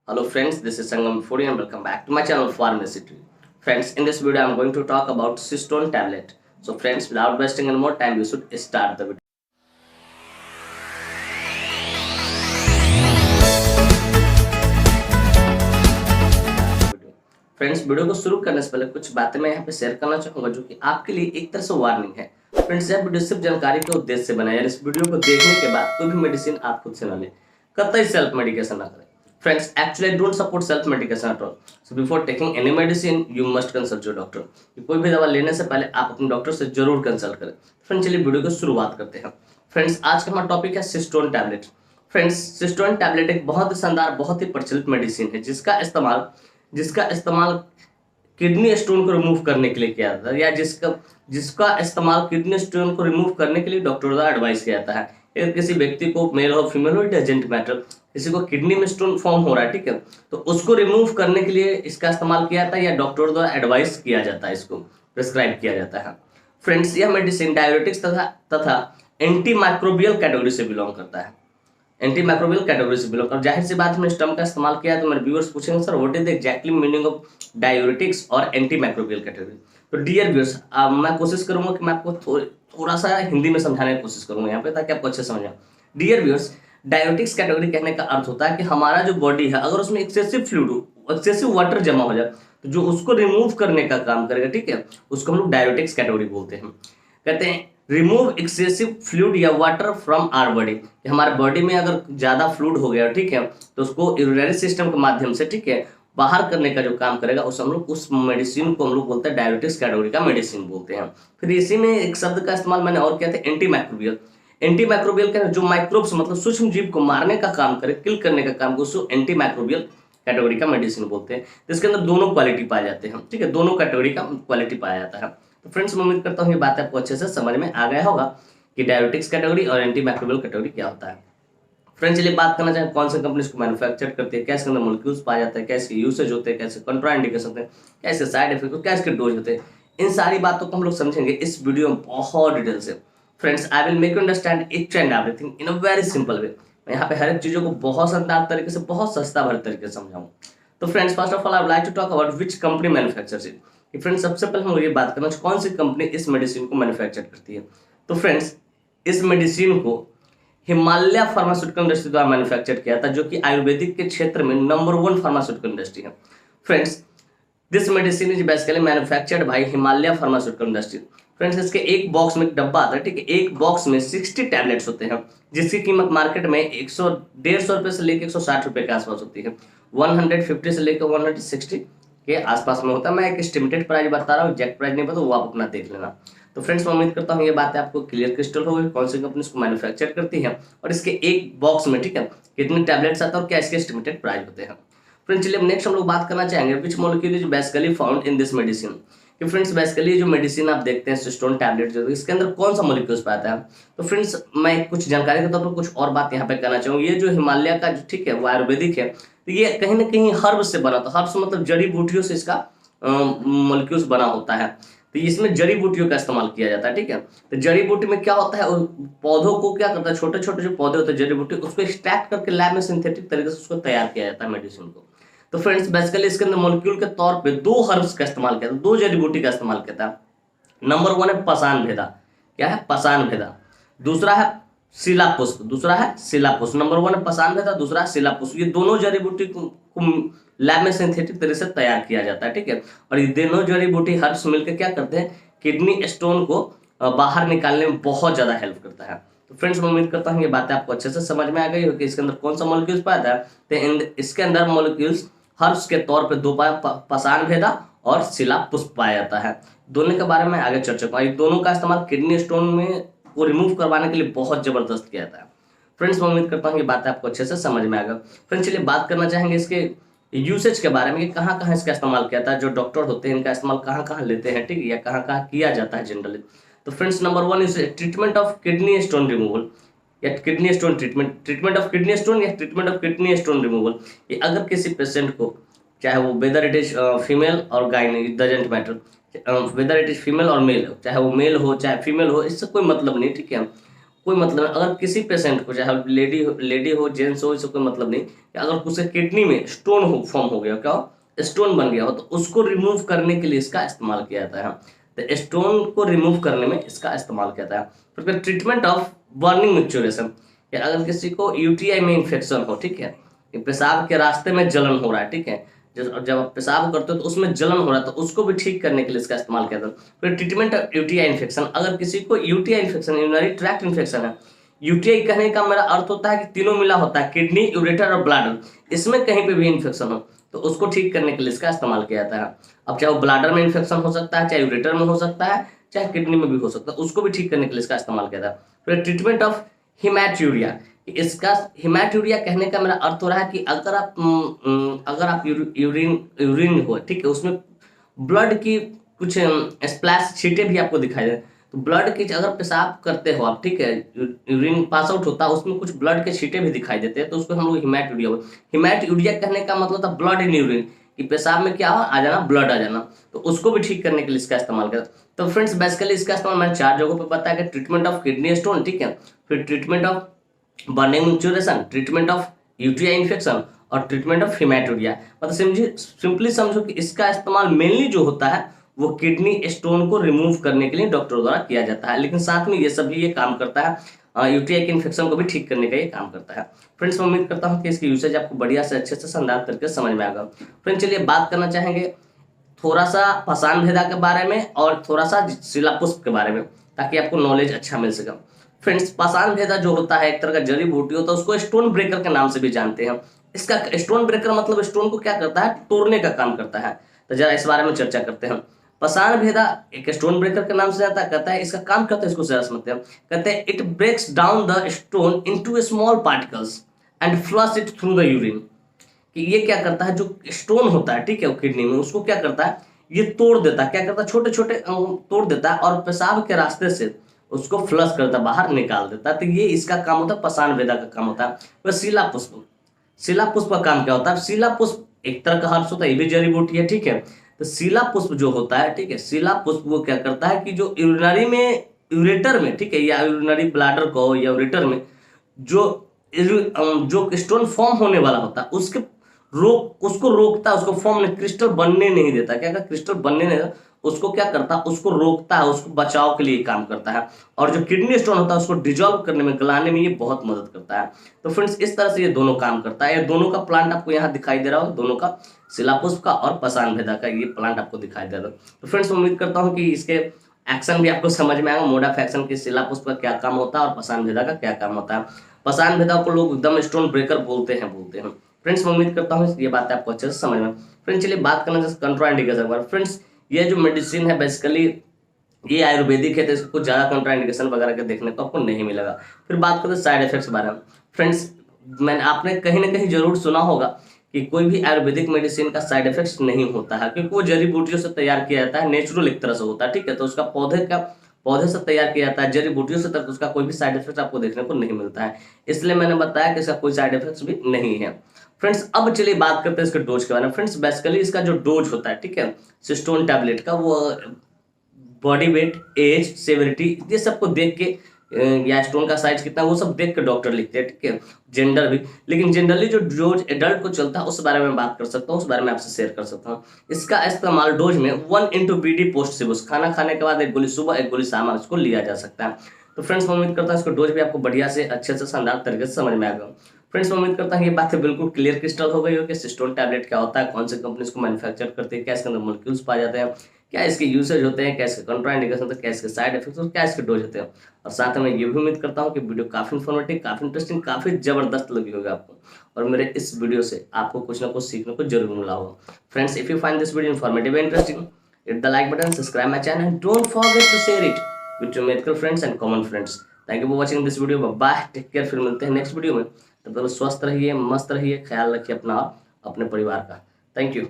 Hello friends, this is Sangam Fodi and welcome back to my channel Pharmacity. Friends, in this video I am going to talk about Cystone tablet. So friends, without wasting any more time, we should start the video. Friends, video को शुरू करने से पहले कुछ बातें मैं यहाँ पे शेयर करना चाहूंगा जो कि आपके लिए एक तरह से वार्निंग है। फ्रेंड्स, यह वीडियो सिर्फ जानकारी के उद्देश्य से बनाया है। इस वीडियो को देखने के बाद कोई भी मेडिसिन आप खुद से ना लें, कतई सेल्फ मेडिकेशन ना करें। Friends, actually I don't support self medication at all. So before taking any medicine, you must consult your doctor. कोई भी दवा लेने से पहले आप अपने डॉक्टर से जरूर कंसल्ट करें। फ्रेंड्स, चलिए वीडियो की शुरुआत करते हैं। फ्रेंड्स, आज का हमारा टॉपिक है cistron tablet. Friends, cistron tablet एक बहुत ही शानदार, बहुत ही प्रचलित मेडिसिन है जिसका इस्तेमाल किडनी स्टोन को रिमूव करने के लिए किया जाता है, या जिसका इस्तेमाल किडनी स्टोन को रिमूव करने के लिए डॉक्टर द्वारा एडवाइस किया जाता है। अगर किसी व्यक्ति को, मेल हो फीमेल हो, इट डजंट मैटर, किसी को किडनी में स्टोन फॉर्म हो रहा है, ठीक है, तो उसको रिमूव करने के लिए इसका इस्तेमाल किया जाता है या डॉक्टर द्वारा एडवाइस किया जाता है, इसको प्रिस्क्राइब किया जाता है। फ्रेंड्स, यह मेडिसिन डायबिटिक्स तथा एंटी माइक्रोबियल कैटेगरी से बिलोंग करता है। एंटी माइक्रोबियल कैटेगरी से बिलोंग कर, जाहिर सी बात, हमने इस टर्म का इस्तेमाल किया है तो मेरे व्यूअर्स पूछेंगे sir what is the exactly meaning of diabetics और एंटी माइक्रोबियल कैटेगरी। तो डियर व्यूअर्स, मैं कोशिश करूंगा कि मैं आपको थोड़ा सा हिंदी में समझाने की कोशिश करूंगा यहाँ पे, ताकि आपको अच्छे समझ आए। डियर व्यूअर्स, डायबिटिक्स कैटेगरी कहने का अर्थ होता है कि हमारा जो बॉडी है, अगर उसमें एक्सेसिव फ्लूइड, एक्सेसिव वाटर जमा हो जाए तो जो उसको रिमूव करने का काम करेगा, ठीक है, उसको हम लोग डायबिटिक्स कैटेगरी बोलते हैं। कहते हैं रिमूव एक्सेसिव फ्लूइड या वाटर फ्रॉम आवर बॉडी। हमारे बॉडी में अगर ज्यादा फ्लूइड हो गया, ठीक है, तो उसको यूरिनरी सिस्टम के माध्यम से, ठीक है, बाहर करने का जो काम करेगा उस मेडिसिन को हम लोग बोलते हैं डायबिटिक्स कैटेगरी का मेडिसिन बोलते हैं। फिर इसी में एक शब्द का इस्तेमाल मैंने और किया था, एंटी माइक्रोबियल। एंटी माइक्रोबियल का जो माइक्रोब्स मतलब सूक्ष्म जीव को मारने का काम करे, किल करने का काम, उसको एंटी माइक्रोबियल कैटेगरी का मेडिसिन बोलते हैं। इसके अंदर दोनों क्वालिटी पाए जाते हैं, ठीक है, दोनों कैटेगरी का क्वालिटी पाया जाता है। तो फ्रेंड्स, मैं उम्मीद करता हूँ ये बात आपको अच्छे से समझ में आ गया होगा कि डायबिटिक्स कैटेगरी और एंटी माइक्रोबियल कैटेगरी क्या होता है। फ्रेंड्स, चलिए बात करना चाहें कौन सी कंपनी इसको मैन्युफैक्चर करती है, क्या इसके अंदर मॉलिक्यूल्स पाया जाता है, क्या इसके यूसेज होते हैं, कैसे कंट्राइंडिकेशन होते हैं, क्या इसके साइड इफेक्ट, क्या इसके डोज होते हैं, इन सारी बातों को हम लोग समझेंगे इस वीडियो में बहुत डिटेल से। Friends, I will make you understand each and everything in a very simple way. मैं यहाँ पे हर एक चीजों को बहुत शानदार तरीके से, बहुत सस्ता भर तरीके से समझाऊँ। तो friends, first of all I would like to talk about which company manufactures it. Friends, सबसे पहले हम लोग ये बात करना कौन सी कंपनी इस मेडिसिन को मैन्युफैक्चर करती है। तो फ्रेंड्स, इस मेडिसिन को हिमालय फार्मास्यूटिकल इंडस्ट्री द्वारा मैन्युफैक्चर किया था, जो कि आयुर्वेदिक के क्षेत्र में नंबर 1 फार्मास्यूटिकल इंडस्ट्री है। Friends, this medicine is basically manufactured by Himalaya pharmaceutical industry. Friends, इसके एक बॉक्स में एक डब्बा आता है, ठीक है, एक बॉक्स में 60 टैबलेट्स होते हैं, जिसकी कीमत मार्केट में 150 रुपए से लेकर 160 रुपए के आसपास होती है। 150 से लेकर 160 के आसपास में होता है। मैं एक एस्टिमेटेड प्राइस बता रहा हूँ, एग्जैक्ट प्राइस नहीं पता, वो आप अपना देख लेना। तो फ्रेंड्स, मैं उम्मीद करता हूँ ये बातें आपको क्लियर क्रिस्टल होगी, कौन सी कंपनी इसको मैन्युफैक्चर करती है और इसके एक बॉक्स में, ठीक है, कितने टैबलेट्स आते हैं और क्या इसके एस्टिमेटेड प्राइस होते हैं। फ्रेंड्स, चलिए अब नेक्स्ट हम लोग बात करना चाहेंगे which molecule is basically found in this medicine. कि फ्रेंड्स, बेसिकली जो मेडिसिन आप देखते हैं सिस्टोन टैबलेट, जो इसके अंदर कौन सा मॉलिक्यूल्स पाता है। तो फ्रेंड्स, मैं कुछ जानकारी के तौर पर कुछ और बात यहाँ पे कहना चाहूँगा। ये जो हिमालय का, ठीक है, वो आयुर्वेदिक है, तो ये कहीं ना कहीं हर्ब से बना था। हर्ब्स मतलब जड़ी बूटियों से इसका मॉलिक्यूल्स बना होता है। तो इसमें जड़ी बूटियों का इस्तेमाल किया जाता है, ठीक है। तो जड़ी बूटी में क्या होता है, पौधों को क्या करता है, छोटे छोटे जो पौधे होते हैं जड़ी बूटी, उसको एक्सट्रैक्ट करके लैब में सिंथेटिक तरीके से उसको तैयार किया जाता है मेडिसिन को। तो फ्रेंड्स, बेसिकली इसके अंदर मॉलिक्यूल के तौर पे 2 हर्ब्स का इस्तेमाल किया था, 2 जड़ी बूटी का इस्तेमाल किया था। नंबर 1 है पाषाण भेदा। क्या है? पाषाण भेदा। दूसरा है शिलापुष्प। नंबर 1 है पाषाण भेदा, दूसरा है शिलापुष्प। ये दोनों जड़ी बूटी को लैब में सिंथेटिक तरीके से तैयार किया जाता है, ठीक है। और ये दोनों जड़ी बूटी हर्ब्स मिलकर क्या करते हैं, किडनी स्टोन को बाहर निकालने में बहुत ज्यादा हेल्प करता है। तो फ्रेंड्स, मैं उम्मीद करता हूँ ये बातें आपको अच्छे से समझ में आ गई हो कि इसके अंदर कौन सा मॉलिक्यूल्स पाया था। तो इसके अंदर मॉलिक्यूल्स हर्ब्स के तौर पे 2 पाषाण भेदा और शिलापुष्प पाया जाता है। दोनों के बारे में आगे चर्चा करूंगा। दोनों का इस्तेमाल किडनी स्टोन में को रिमूव करवाने के लिए बहुत जबरदस्त किया जाता है। फ्रेंड्स, मैं उम्मीद करता हूँ ये बातें आपको अच्छे से समझ में आ गया। फ्रेंड्स, चलिए बात करना चाहेंगे इसके यूसेज के बारे में कि कहाँ कहाँ इसका इस्तेमाल किया था, जो डॉक्टर होते हैं इनका इस्तेमाल कहाँ कहाँ लेते हैं, ठीक है, या कहाँ कहाँ किया जाता है जनरली। तो friends, number 1 is treatment of kidney stone removal या kidney stone treatment of kidney stone या treatment of kidney stone removal. ये अगर किसी पेशेंट को, चाहे वो whether it is female or gynae, it doesn't matter, whether it is female or male, चाहे वो मेल हो चाहे फीमेल हो, इससे कोई मतलब नहीं, ठीक है। कोई मतलब नहीं। अगर किसी पेशेंट को, चाहे लेडी हो जेंट्स हो, इससे कोई मतलब नहीं, कि अगर उसके किडनी में स्टोन हो फॉर्म हो गया, क्या हो, स्टोन बन गया हो, तो उसको रिमूव करने के लिए इसका इस्तेमाल किया जाता है। तो स्टोन को रिमूव करने में इसका इस्तेमाल किया जाता है। फिर ट्रीटमेंट ऑफ बर्निंग मिक्चुरेशन, अगर किसी को यूटीआई में इन्फेक्शन हो, ठीक है, पेशाब के रास्ते में जलन हो रहा है, ठीक है, जब आप पेशाब करते हो तो उसमें जलन हो रहा है, तो उसको भी ठीक करने के लिए इसका इस्तेमाल किया जाता है। फिर ट्रीटमेंट ऑफ यूटीआई इन्फेक्शन, अगर किसी को UTI infection, urinary tract infection है, यूटीआई कहने का मेरा अर्थ होता है कि तीनों मिला होता है, किडनी, यूरेटर और ब्लाडर, इसमें कहीं पे भी इन्फेक्शन हो तो उसको ठीक करने के लिए इसका इस्तेमाल किया जाता है। अब चाहे वो ब्लाडर में इन्फेक्शन हो सकता है, चाहे यूरेटर में हो सकता है, चाहे किडनी में भी हो सकता है, उसको भी ठीक करने के लिए इसका इस्तेमाल किया जाता है। फिर ट्रीटमेंट ऑफ हिमैटूरिया, इसका हिमैटूरिया कहने का मेरा अर्थ हो रहा है कि अगर आप यूरिन हो, ठीक है, उसमें ब्लड की कुछ स्प्लैश छींटे भी आपको दिखाई दे, तो ब्लड की अगर पेशाब करते हो आप, ठीक है, यूरिन पास आउट होता है, उसमें कुछ ब्लड के छींटे भी दिखाई देते हैं, तो उसको हम लोग हिमैटूरिया बोलते हैं। हिमैटूरिया कहने का मतलब था ब्लड इन यूरिन, कि पेशाब में क्या आ जाना, ब्लड आ जाना, तो उसको भी ठीक करने के लिए इसका इस्तेमाल करते हैं। तो फ्रेंड्स बेसिकली इसका इस्तेमाल मैंने 4 जगहों पर बताया कि ट्रीटमेंट ऑफ किडनी स्टोन, ठीक है, फिर treatment of burning micturition, treatment of UTI infection और ट्रीटमेंट ऑफ हिमैटूरिया। मतलब सिंपली समझो कि इसका इस्तेमाल मेनली जो होता है वो किडनी स्टोन को रिमूव करने के लिए डॉक्टर द्वारा किया जाता है, लेकिन साथ में ये सभी ये काम करता है, यूटीआई के इन्फेक्शन को भी ठीक करने का ये काम करता है। फ्रेंड्स मैं उम्मीद करता हूँ कि इसकी यूसेज आपको बढ़िया से अच्छे से शानदार तरीके से समझ में आएगा। फ्रेंड्स चलिए बात करना चाहेंगे थोड़ा सा पाषाण भेदा के बारे में और थोड़ा सा शिलापुष्प के बारे में, ताकि आपको नॉलेज अच्छा मिल सके। फ्रेंड्स पाषाण भेदा जो होता है एक तरह का जड़ी बूटी होता है, उसको स्टोन ब्रेकर के नाम से भी जानते हैं। इसका स्टोन ब्रेकर मतलब स्टोन को क्या करता है, तोड़ने का काम करता है। तो जरा इस बारे में चर्चा करते हैं। पाषाण भेदा एक स्टोन ब्रेकर के नाम से जाता है, कहता है इसका काम करता है, इसको जरा समझते हैं। कहते हैं it breaks down the stone into small particles and flush it through the urine, कि ये क्या करता है, जो स्टोन होता है, ठीक है, वो किडनी में, उसको क्या करता है, ये तोड़ देता है, क्या करता है, छोटे छोटे तोड़ देता है और पेशाब के रास्ते से उसको फ्लश करता है, बाहर निकाल देता है। तो ये इसका काम होता है, पाषाण भेदा का काम होता है। वह शिला पुष्प, शिला पुष्प का काम क्या होता है, शिला पुष्प एक तरह का हर्ष होता है, ये भी जड़ी बूटी है, ठीक है। तो शिला पुष्प जो होता है, ठीक है, शिला पुष्प वो क्या करता है कि जो यूरिनरी में, यूरेटर में, ठीक है, या यूरिनरी ब्लैडर को या यूरेटर में जो स्टोन फॉर्म होने वाला होता है उसको रोकता है, उसको फॉर्म में क्रिस्टल बनने नहीं देता। क्या क्रिस्टल बनने नहीं देता, उसको क्या करता है, उसको रोकता है, उसको बचाव के लिए काम करता है। और जो किडनी स्टोन होता है उसको डिजोल्व करने में, गलाने में ये बहुत मदद करता है। तो फ्रेंड्स इस तरह से ये दोनों काम करता है। ये दोनों का प्लांट आपको यहाँ दिखाई दे रहा हो, दोनों का, शिलापुष्प का और पाषाण भेदा का ये प्लांट आपको दिखाई दे रहा है। तो फ्रेंड्स उम्मीद करता हूँ कि इसके एक्शन भी आपको समझ में आएगा, मोड ऑफ एक्शन की शिलापुष्प का क्या काम होता है और पाषाण भेदा का क्या काम होता है। पाषाण भेदा को लोग एकदम स्टोन ब्रेकर बोलते हैं। फ्रेंड्स मैं उम्मीद करता हूँ ये बात आपको अच्छे से समझ में। फ्रेंड्स चलिए बात करना जैसे कंट्राइंडिकेशन पर। फ्रेंड्स ये जो मेडिसिन है बेसिकली ये आयुर्वेदिक है, तो इसको कुछ ज़्यादा कंट्राइंडिकेशन वगैरह के देखने को आपको नहीं मिलेगा। फिर बात करते हैं साइड इफेक्ट्स बारे में। फ्रेंड्स आपने कहीं ना कहीं जरूर सुना होगा कि कोई भी आयुर्वेदिक मेडिसिन का साइड इफेक्ट्स नहीं होता है, क्योंकि वो जड़ी बूटियों से तैयार किया जाता है, नेचुरल एक तरह से होता है, ठीक है। तो उसका पौधे से तैयार किया जाता है, जड़ी बूटियों से, तक उसका कोई भी साइड इफेक्ट आपको देखने को नहीं मिलता है। इसलिए मैंने बताया कि इसका कोई साइड इफेक्ट्स भी नहीं है। फ्रेंड्स अब चलिए बात करते हैं इसके डोज के बारे में। फ्रेंड्स बेसिकली इसका जो डोज होता है, ठीक है, सिस्टोन टैबलेट का, वो बॉडी वेट, एज, सेवरिटी, ये सबको देख के, या स्टोन का साइज कितना, वो सब देख के डॉक्टर लिखते हैं, ठीक है, जेंडर भी। लेकिन जनरली जो डोज एडल्ट को चलता है उस बारे में बात कर सकता हूँ, उस बारे में आपसे शेयर कर सकता हूँ। इसका इस्तेमाल डोज में 1/BD पोस्ट सिबुस, खाना खाने के बाद 1 गोली सुबह 1 गोली शाम इसको लिया जा सकता है। तो फ्रेंड्स मैं उम्मीद करता हूँ इसको डोज भी आपको बढ़िया से, अच्छे से, शानदार तरीके से समझ में आएगा। फ्रेंड्स मैं उम्मीद करता हूँ ये बातें बिल्कुल क्लियर क्रिस्टल हो गई हो कि सिस्टोन टैबलेट क्या होता है, कौन सी कंपनी इसको मैन्युफैक्चर करती है, क्या इसके अंदर मोलिक्यूल्स पाए जाते हैं, क्या इसके यूसेज होते हैं, क्या इसके कंट्राइंडिकेशन होते हैं, क्या इसके साइड इफेक्ट्स और क्या इसके डोज होते हैं। और साथ में ये भी उम्मीद करता हूँ कि वीडियो काफी इन्फॉर्मेटिव, काफी इंटरेस्टिंग, काफी जबरदस्त लगी होगी आपको, और मेरे इस वीडियो से आपको कुछ ना कुछ सीखने को जरूर मिला होगा। Friends if you find this video informative and interesting, hit the like button, subscribe my channel, and don't forget to share it with your medical friends and common friends. Thank you for watching this video. Bye bye, take care। फिर मिलते हैं next video में। तब तक स्वस्थ रहिए, मस्त रहिए, ख्याल रखिए अपना और अपने परिवार का। Thank you.